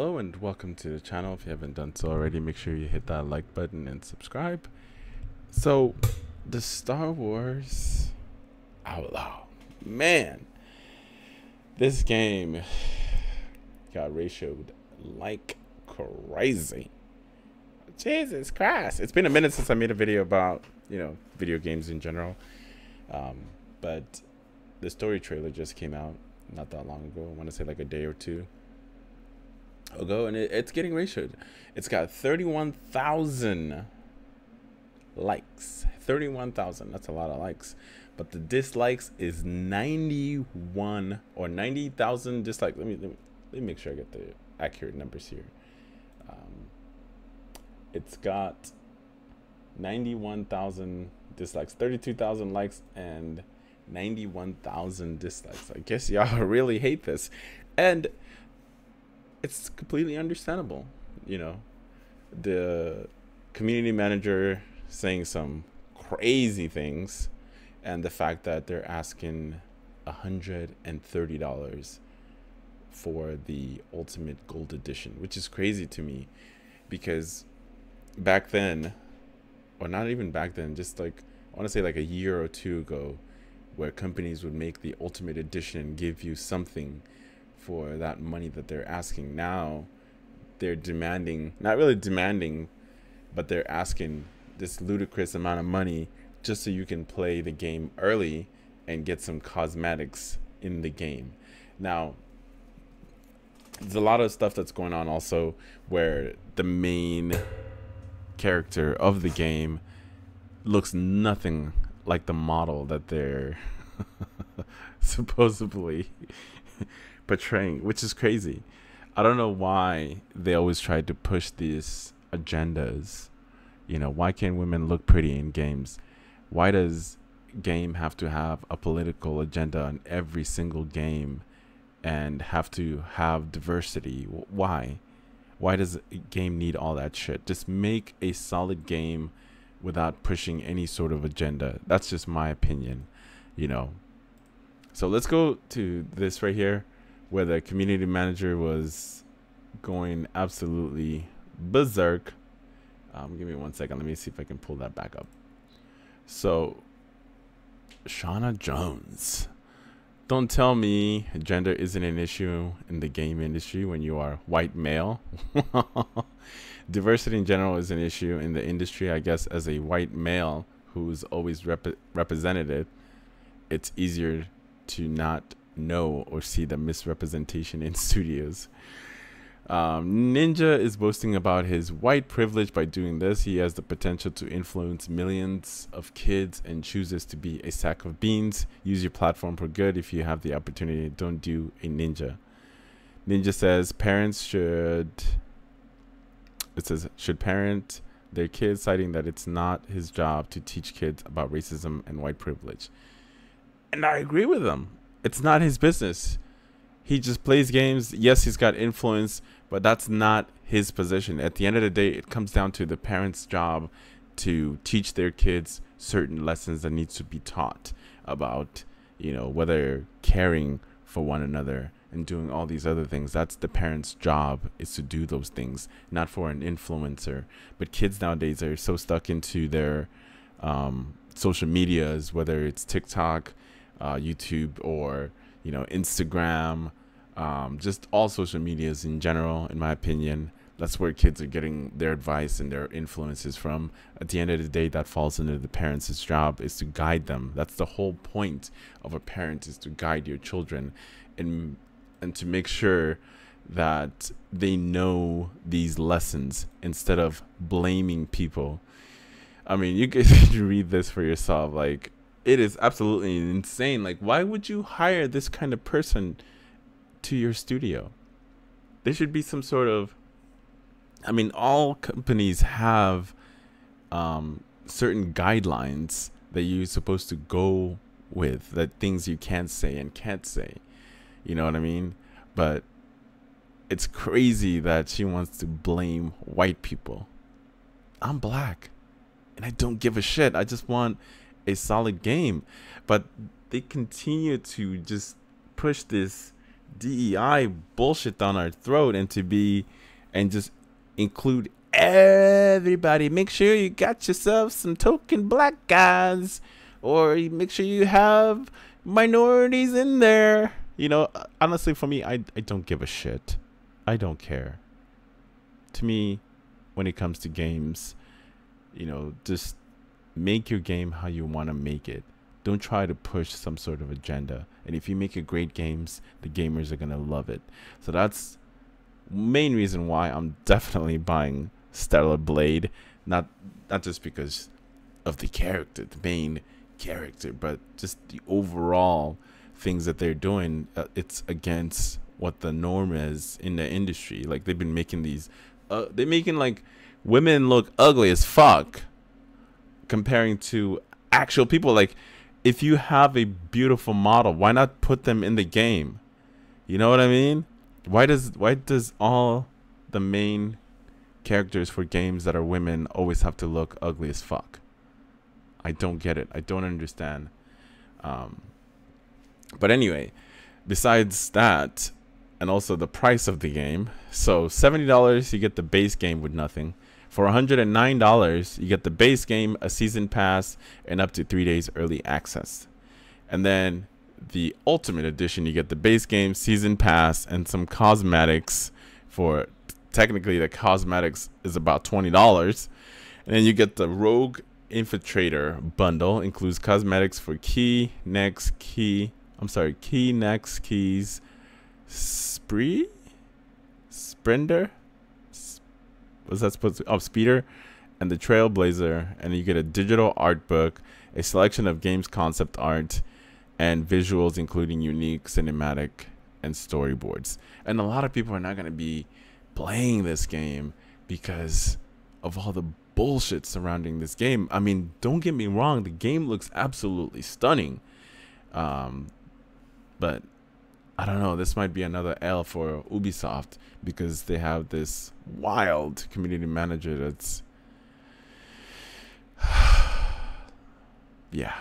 Hello and welcome to the channel. If you haven't done so already, make sure you hit that like button and subscribe. So, the Star Wars Outlaw. Man, this game got ratioed like crazy. Jesus Christ. It's been a minute since I made a video about, video games in general. But the story trailer just came out not that long ago. I want to say like a day or two ago, and it's getting ratioed. It's got 31,000 likes. 31,000. That's a lot of likes. But the dislikes is 91 or 90,000 dislikes. Let me make sure I get the accurate numbers here. It's got 91,000 dislikes, 32,000 likes, and 91,000 dislikes. I guess y'all really hate this, and it's completely understandable. The community manager saying some crazy things, and the fact that they're asking $130 for the Ultimate Gold Edition, which is crazy to me, because back then, or not even back then, just like I want to say like a year or two ago, where companies would make the Ultimate Edition and give you something for that money that they're asking. Now they're demanding, not really demanding, but they're asking this ludicrous amount of money just so you can play the game early and get some cosmetics in the game. Now, there's a lot of stuff that's going on also where the main character of the game looks nothing like the model that they're supposedly portraying, which is crazy. I don't know why they always try to push these agendas. Why can't women look pretty in games? Why does game have to have a political agenda on every single game and have to have diversity? Why does a game need all that shit? Just make a solid game without pushing any sort of agenda. That's just my opinion. So let's go to this right here, where the community manager was going absolutely berserk. Give me 1 second. Let me see if I can pull that back up. So, Shauna Jones. Don't tell me gender isn't an issue in the game industry when you are white male. Diversity in general is an issue in the industry. I guess as a white male who's always represented, it's easier to not know or see the misrepresentation in studios. Ninja is boasting about his white privilege by doing this. He has the potential to influence millions of kids and chooses to be a sack of beans. Use your platform for good. If you have the opportunity, don't do a ninja. Ninja says parents should parent their kids, citing that it's not his job to teach kids about racism and white privilege. And I agree with him. It's not his business. He just plays games. Yes, he's got influence, but that's not his position. At the end of the day, it comes down to the parents' job to teach their kids certain lessons that needs to be taught about, whether caring for one another and doing all these other things. That's the parents' job, is to do those things, not for an influencer. But kids nowadays are so stuck into their social medias, whether it's TikTok, YouTube, or Instagram, just all social medias in general. In my opinion, that's where kids are getting their advice and their influences from. At the end of the day, that falls into the parents' job, is to guide them. That's the whole point of a parent, is to guide your children and to make sure that they know these lessons instead of blaming people. I mean, you can read this for yourself. Like, it is absolutely insane. Like, why would you hire this kind of person to your studio? There should be some sort of, all companies have certain guidelines that you're supposed to go with, that things you can't say and can't say. You know what I mean? But it's crazy that she wants to blame white people. I'm black, and I don't give a shit. I just want a solid game. But they continue to just push this DEI bullshit down our throat and just include everybody. Make sure you got yourself some token black guys, or make sure you have minorities in there. You know, honestly, for me, I don't give a shit. I don't care. To me, when it comes to games, you know, just make your game how you want to make it. Don't try to push some sort of agenda. And if you make it great games, the gamers are going to love it. So that's main reason why I'm definitely buying Stellar Blade. Not just because of the character, the main character, but just the overall things that they're doing. It's against what the norm is in the industry. Like, they've been making these they're making like women look ugly as fuck comparing to actual people. Like, if you have a beautiful model, why not put them in the game? You know what I mean? Why does all the main characters for games that are women always have to look ugly as fuck? I don't get it. I don't understand. But anyway, besides that, and also the price of the game. So $70, you get the base game with nothing. For $109, you get the base game, a season pass, and up to 3 days early access. And then the Ultimate Edition, you get the base game, season pass, and some cosmetics. For technically, the cosmetics is about $20. And then you get the Rogue Infiltrator bundle, includes cosmetics for key, next, keys, Splendor? What's that supposed to be? Oh, Speeder, and the Trailblazer. And you get a digital art book, a selection of games concept art, and visuals, including unique cinematic and storyboards. And a lot of people are not going to be playing this game because of all the bullshit surrounding this game. I mean, don't get me wrong, the game looks absolutely stunning. But I don't know, this might be another L for Ubisoft because they have this wild community manager that's yeah.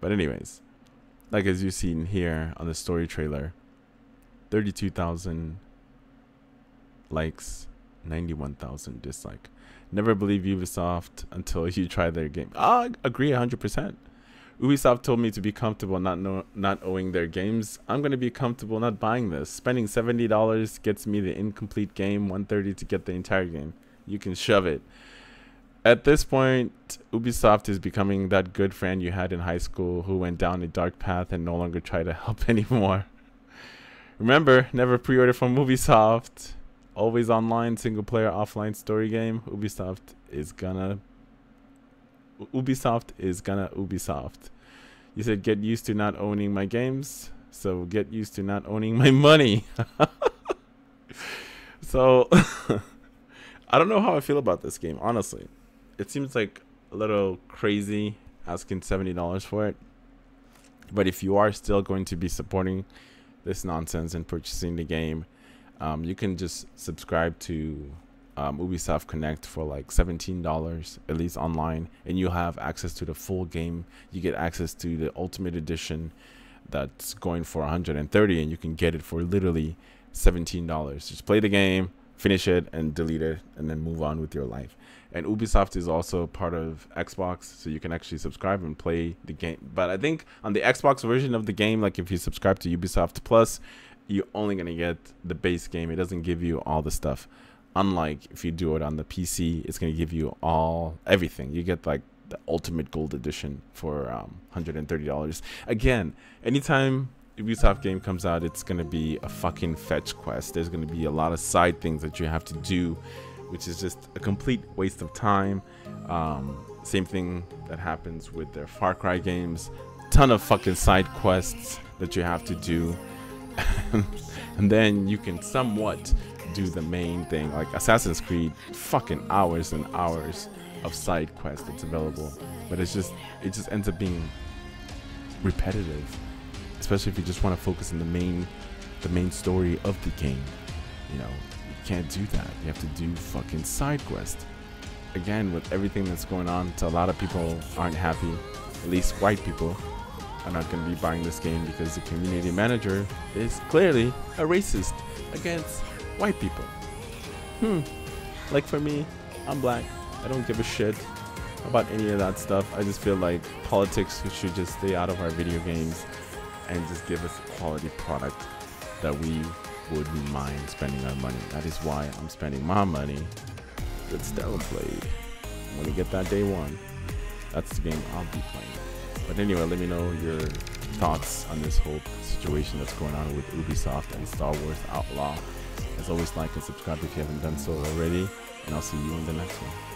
But anyways, like as you've seen here on the story trailer, 32,000 likes, 91,000 dislike. Never believe Ubisoft until you try their game. I agree 100%. Ubisoft told me to be comfortable not owing their games. I'm going to be comfortable not buying this. Spending $70 gets me the incomplete game, $130 to get the entire game. You can shove it. At this point, Ubisoft is becoming that good friend you had in high school who went down a dark path and no longer try to help anymore. Remember, never pre-order from Ubisoft. Always online, single player, offline story game. Ubisoft is gonna Ubisoft. You said get used to not owning my games, so get used to not owning my money. So I don't know how I feel about this game, honestly. It seems like a little crazy asking $70 for it. But if you are still going to be supporting this nonsense and purchasing the game, you can just subscribe to Ubisoft Connect for like $17, at least online, and you'll have access to the full game. You get access to the Ultimate Edition that's going for $130, and you can get it for literally $17. Just play the game, finish it, and delete it, and then move on with your life. And Ubisoft is also part of Xbox, so you can actually subscribe and play the game. But I think on the Xbox version of the game, like if you subscribe to Ubisoft Plus, you're only going to get the base game. It doesn't give you all the stuff. Unlike if you do it on the PC, it's going to give you everything. You get like the Ultimate Gold Edition for $130. Again, anytime Ubisoft game comes out, it's going to be a fucking fetch quest. There's going to be a lot of side things that you have to do, which is just a complete waste of time. Same thing that happens with their Far Cry games. Ton of fucking side quests that you have to do. And then you can somewhat do the main thing. Like Assassin's Creed, fucking hours and hours of side quests that's available. But it just ends up being repetitive. Especially if you just want to focus on the main story of the game. You know, you can't do that. You have to do fucking side quests. Again, with everything that's going on, a lot of people aren't happy, at least white people. are not going to be buying this game because the community manager is clearly a racist against white people. Like for me, I'm black. I don't give a shit about any of that stuff. I just feel like politics should just stay out of our video games and just give us a quality product that we wouldn't mind spending our money. That is why I'm spending my money with Stellar Blade. When we get that day one, that's the game I'll be playing. But anyway, let me know your thoughts on this whole situation that's going on with Ubisoft and Star Wars Outlaw. As always, like and subscribe if you haven't done so already, and I'll see you in the next one.